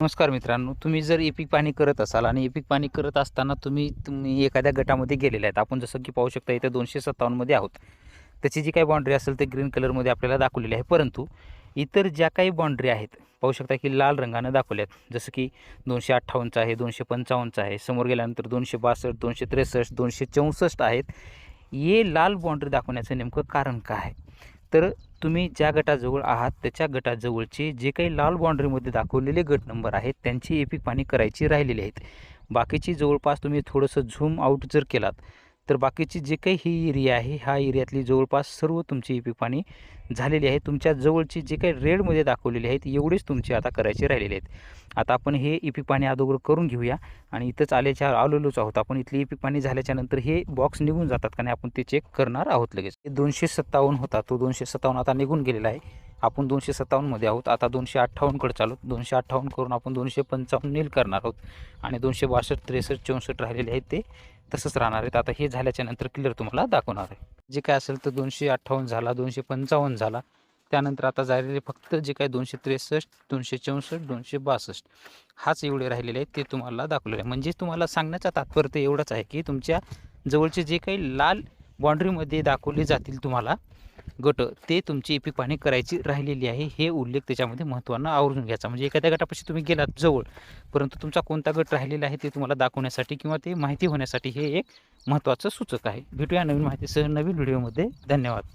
नमस्कार मित्रांनो, तुम्ही जर एपिक पाणी करत असाल आणि एपिक पाणी करत असताना तुम्ही एखाद्या गटामध्ये गेलेले आहेत. आपण जसं की पाहू शकता इथे 257 मध्ये आहोत. त्याची जी काही बाउंड्री असेल ते ग्रीन कलरमध्ये आपल्याला दाखवलेली आहे. परंतु इतर ज्या काही बाउंड्री आहेत, पाहू शकता की लाल रंगाने दाखवल्यात. जसं की 258चा आहे, 255चा आहे. समोर गेल्यानंतर 262, 263, 264 आहेत. हे लाल बाउंड्री दाखवण्याचं नेमकं कारण काय आहे? तर तुम्ही ज्या गटाजवळ आहात त्याच्या गटाजवळचे जे काही लाल बाउंड्रीमध्ये दाखवलेले गट नंबर आहेत त्यांची एपिक पाणी करायची राहिलेली आहेत. बाकीची जवळपास तुम्ही थोडंसं झूम आउट जर केलात तर बाकीची जे काही ही एरिया आहे ह्या एरियातली जवळपास सर्व तुमची एपिक पाणी झालेली आहे. तुमच्या जवळची जे काही रेडमध्ये दाखवलेली आहेत एवढीच तुमची आता करायची राहिलेली आहेत. आता आपण हे एपिक पाणी अगोदर करून घेऊया आणि इथंच आलेलोच आहोत. आपण इथली एपिक पाणी झाल्याच्यानंतर हे बॉक्स निघून जातात का नाही आपण ते चेक करणार आहोत लगेच. 257 होता, तो 257 आता निघून गेलेला आहे. आपण 257 मध्ये आहोत. आता 258 कडे चालू. 258 करून आपण 255 नील करणार आहोत आणि 262, 63, 64 राहिलेले आहेत ते तसंच राहणार आहेत. आता हे झाल्याच्या नंतर क्लिअर तुम्हाला दाखवणार आहे. जे काय असेल तर 258 झाला, 255 झाला. त्यानंतर आता झालेले फक्त जे काही 263, 264, 262 हाच एवढे राहिलेले आहेत ते तुम्हाला दाखवलेले आहे. म्हणजे तुम्हाला सांगण्याचा तात्पर्य एवढंच आहे की तुमच्या जवळचे जे काही लाल बाउंड्रीमध्ये दाखवले जातील तुम्हाला गट ते तुमची एपिक पाणी करायची राहिलेली आहे. हे उल्लेख त्याच्यामध्ये महत्त्वानं आवर्जून घ्यायचा. म्हणजे एखाद्या गटापाशी तुम्ही गेलात जवळ, परंतु तुमचा कोणता गट राहिलेला आहे ते तुम्हाला दाखवण्यासाठी किंवा ते माहिती होण्यासाठी हे एक महत्त्वाचं सूचक आहे. भेटूया नवीन माहितीसह नवीन व्हिडिओमध्ये. धन्यवाद.